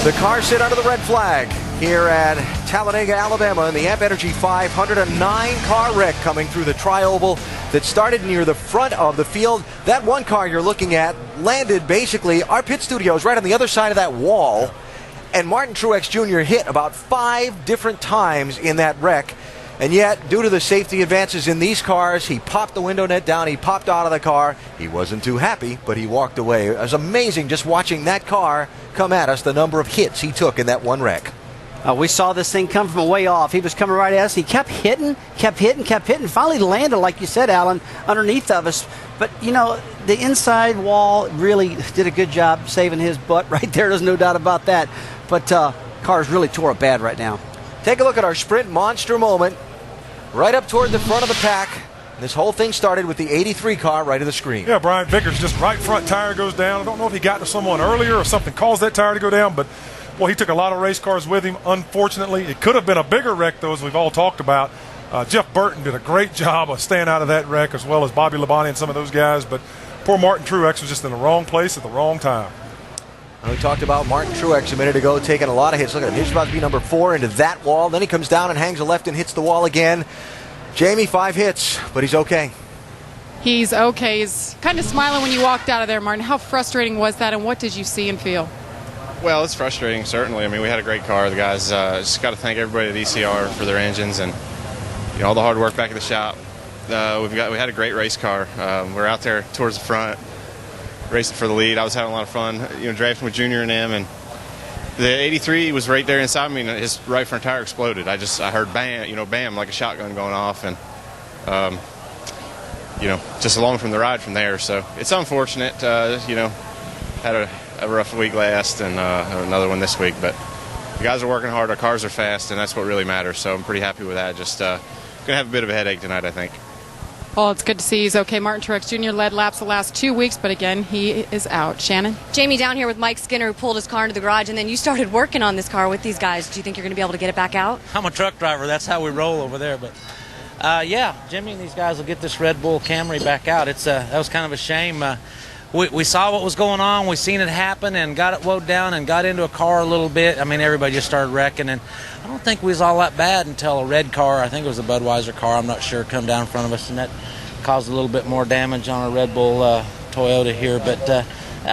The cars sit under the red flag here at Talladega, Alabama, in the Amp Energy 500. A 9-car wreck coming through the tri-oval that started near the front of the field. That one car you're looking at landed basically, our pit studio is right on the other side of that wall, and Martin Truex Jr. hit about 5 different times in that wreck. And yet, due to the safety advances in these cars, he popped the window net down, he popped out of the car. He wasn't too happy, but he walked away. It was amazing just watching that car come at us, the number of hits he took in that one wreck. We saw this thing come from a way off. He was coming right at us. He kept hitting, finally landed, like you said, Alan, underneath of us. But, you know, the inside wall really did a good job saving his butt right there. There's no doubt about that. But cars really tore up bad right now. Take a look at our sprint monster moment. Right up toward the front of the pack. This whole thing started with the 83 car right of the screen. Yeah, Brian Vickers, just right front tire goes down. I don't know if he got to someone earlier or something caused that tire to go down, but, well, he took a lot of race cars with him. Unfortunately, it could have been a bigger wreck, though, as we've all talked about. Jeff Burton did a great job of staying out of that wreck, as well as Bobby Labonte and some of those guys, but poor Martin Truex was just in the wrong place at the wrong time. We talked about Martin Truex a minute ago, taking a lot of hits. Look at him. He's about to be number 4 into that wall. Then he comes down and hangs a left and hits the wall again. Jamie, 5 hits, but he's okay. He's okay. He's kind of smiling when you walked out of there, Martin. How frustrating was that, and what did you see and feel? Well, it's frustrating, certainly. I mean, we had a great car. The guys just got to thank everybody at ECR for their engines and, you know, all the hard work back at the shop. We had a great race car. We're out there towards the front, racing for the lead. I was having a lot of fun, you know, drafting with Junior and them, and the 83 was right there inside me, and his right front tire exploded. I heard bam, you know, bam, like a shotgun going off, and you know, just along from the ride from there. So it's unfortunate. You know, had a rough week last, and another one this week. But the guys are working hard. Our cars are fast, and that's what really matters. So I'm pretty happy with that. Just gonna have a bit of a headache tonight, I think. Well, it's good to see he's okay. Martin Truex Jr. led laps the last 2 weeks, but again, he is out. Shannon? Jamie, down here with Mike Skinner, who pulled his car into the garage, and then you started working on this car with these guys. Do you think you're going to be able to get it back out? I'm a truck driver. That's how we roll over there. But, yeah, Jimmy and these guys will get this Red Bull Camry back out. That was kind of a shame. We saw what was going on. We seen it happen and got it woed down and got into a car a little bit. I mean, everybody just started wrecking, and I don't think we was all that bad until a red car, I think it was a Budweiser car, I'm not sure, come down in front of us, and that caused a little bit more damage on a Red Bull Toyota here. But that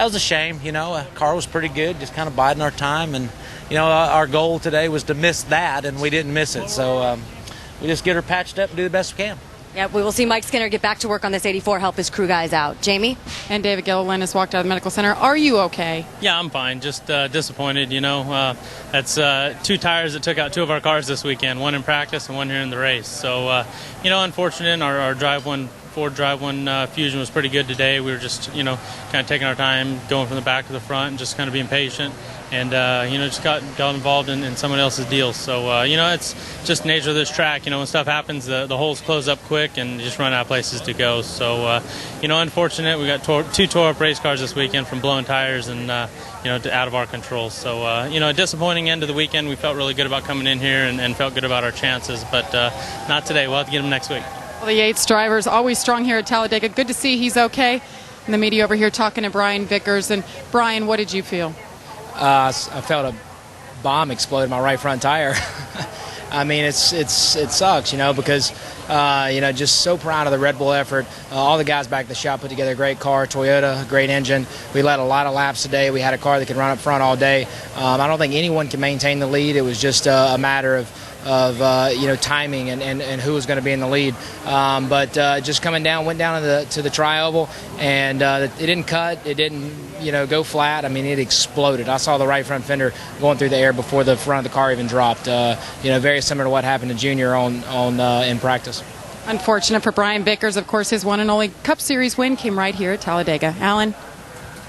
was a shame. You know, car was pretty good, just kind of biding our time, and you know, our goal today was to miss that, and we didn't miss it. So we just get her patched up and do the best we can. Yeah, we will see Mike Skinner get back to work on this 84, help his crew guys out. Jamie? And David Gilliland has walked out of the medical center. Are you okay? Yeah, I'm fine. Just disappointed, you know. That's 2 tires that took out 2 of our cars this weekend, 1 in practice and 1 here in the race. So, you know, unfortunate. Our Ford Drive 1 Fusion was pretty good today. We were just, you know, kind of taking our time, going from the back to the front, and just kind of being patient. And, you know, just got involved in someone else's deal. So, you know, it's just the nature of this track. You know, when stuff happens, the holes close up quick and you just run out of places to go. So, you know, unfortunate. We got 2 tore-up race cars this weekend from blown tires and, you know, out of our control. So, you know, a disappointing end of the weekend. We felt really good about coming in here and felt good about our chances. But not today. We'll have to get them next week. Well, the Yates driver's always strong here at Talladega. Good to see he's okay. And the media over here talking to Brian Vickers. And, Brian, what did you feel? I felt a bomb explode in my right front tire. I mean, it sucks, you know, because, you know, just so proud of the Red Bull effort. All the guys back at the shop put together a great car, Toyota, great engine. We led a lot of laps today. We had a car that could run up front all day. I don't think anyone can maintain the lead. It was just a matter of you know, timing and who was going to be in the lead. But just coming down, went down to the tri-oval, and it didn't cut. It didn't, you know, go flat. I mean, it exploded. I saw the right front fender going through the air before the front of the car even dropped. You know, very similar to what happened to Junior in practice. Unfortunate for Brian Vickers. Of course, his one and only Cup Series win came right here at Talladega. Alan?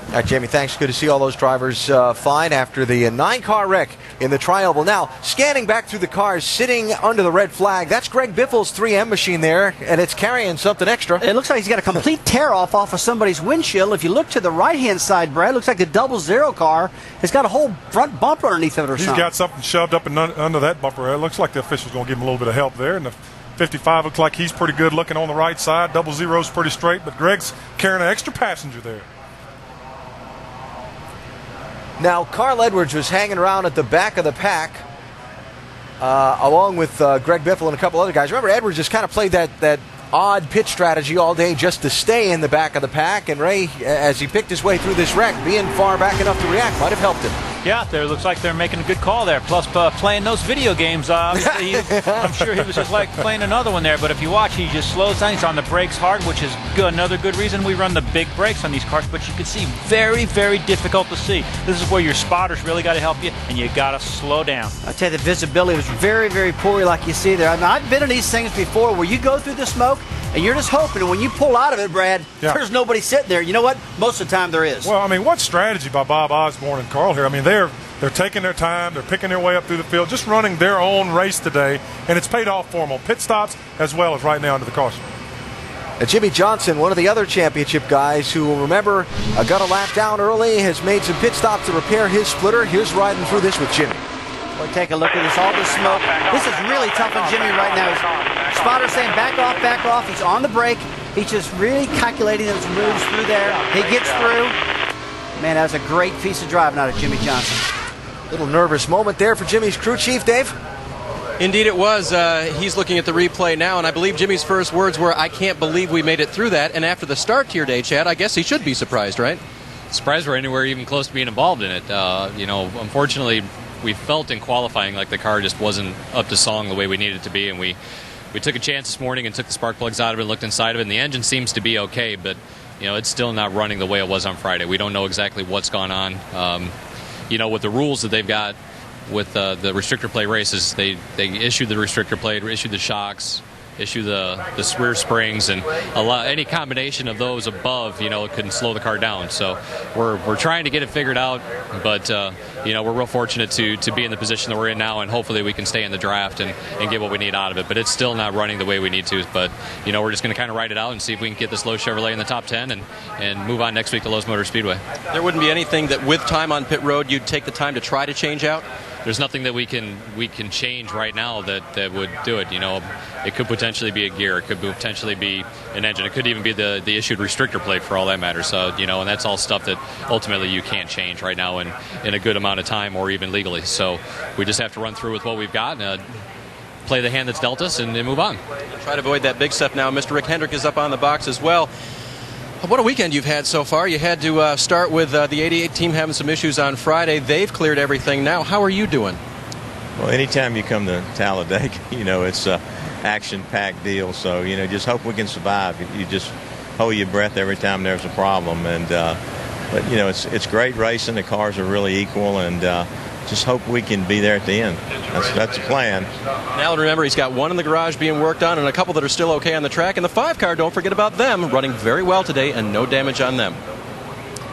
All right, Jamie, thanks. Good to see all those drivers fine after the 9-car wreck in the tri-oval. Now, scanning back through the cars, sitting under the red flag, that's Greg Biffle's 3M machine there, and it's carrying something extra. It looks like he's got a complete tear-off of somebody's windshield. If you look to the right-hand side, Brad, it looks like the 00 car has got a whole front bumper underneath of it or something. He's got something shoved up under that bumper. It looks like the official's going to give him a little bit of help there, and the 55 looks like he's pretty good looking on the right side. 00's pretty straight, but Greg's carrying an extra passenger there. Now, Carl Edwards was hanging around at the back of the pack along with Greg Biffle and a couple other guys. Remember, Edwards just kind of played that odd pitch strategy all day just to stay in the back of the pack, and Ray, as he picked his way through this wreck, being far back enough to react might have helped him. Yeah, there looks like they're making a good call there. Plus, playing those video games, obviously, I'm sure he was just like playing another one there. But if you watch, he just slows down. He's on the brakes hard, which is good. Another good reason we run the big brakes on these cars. But you can see, very, very difficult to see. This is where your spotters really got to help you, and you got to slow down. I tell you, the visibility was very, very poor, like you see there. I mean, I've been in these things before where you go through the smoke, and you're just hoping, and when you pull out of it, Brad, there's nobody sitting there. You know what? Most of the time there is. Well, I mean, what strategy by Bob Osborne and Carl here? I mean, they're taking their time. They're picking their way up through the field, just running their own race today, and it's paid off for them on pit stops as well as right now into the caution. Jimmy Johnson, one of the other championship guys who, remember, got a lap down early, has made some pit stops to repair his splitter. Here's riding through this with Jimmy. Boy, take a look at this, all the smoke. This is really tough on Jimmy right now. Spotter's saying back off, back off. He's on the brake. He's just really calculating those moves through there. He gets through. Man, that was a great piece of driving out of Jimmy Johnson. Little nervous moment there for Jimmy's crew chief, Dave. Indeed it was. He's looking at the replay now, and I believe Jimmy's first words were, "I can't believe we made it through that." And after the start to your day, Chad, I guess he should be surprised, right? Surprised we're anywhere even close to being involved in it. Unfortunately, we felt in qualifying like the car just wasn't up to song the way we needed it to be, and we took a chance this morning and took the spark plugs out of it and looked inside of it, and the engine seems to be okay, but it's still not running the way it was on Friday. We don't know exactly what's gone on. With the rules that they've got with the restrictor plate races, they issue the restrictor plate, issue the shocks, issue the rear springs, and any combination of those above, can slow the car down. So we're trying to get it figured out, but we're real fortunate to be in the position that we're in now, and hopefully we can stay in the draft and get what we need out of it. But it's still not running the way we need to. But we're just going to kind of ride it out and see if we can get this Lowe's Chevrolet in the top 10 and move on next week to Lowe's Motor Speedway. There wouldn't be anything that with time on pit road you'd take the time to try to change out? There's nothing that we can change right now that would do it. It could potentially be a gear. It could potentially be an engine. It could even be the issued restrictor plate for all that matters. So, and that's all stuff that ultimately you can't change right now in a good amount of time or even legally. So we just have to run through with what we've got and play the hand that's dealt us and move on. Try to avoid that big stuff now. Mr. Rick Hendrick is up on the box as well. What a weekend you've had so far. You had to start with the 88 team having some issues on Friday. They've cleared everything now. How are you doing? Well, anytime you come to Talladega, it's a action-packed deal. So, just hope we can survive. You just hold your breath every time there's a problem. And but it's great racing. The cars are really equal, and just hope we can be there at the end. That's the plan. Now remember, he's got one in the garage being worked on and a couple that are still okay on the track. And the 5-car, don't forget about them, running very well today and no damage on them.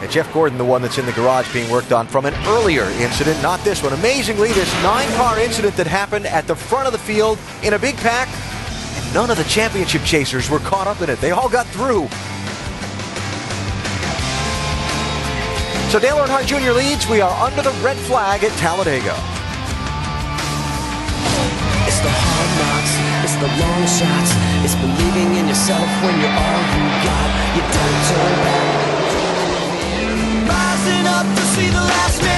And Jeff Gordon, the one that's in the garage being worked on from an earlier incident, not this one. Amazingly, this 9-car incident that happened at the front of the field in a big pack, and none of the championship chasers were caught up in it. They all got through. So Dale Earnhardt Jr. leads. We are under the red flag at Talladega. It's the hard knocks, it's the long shots, it's believing in yourself when you're all you got. You don't turn back. Rising up to see the last man.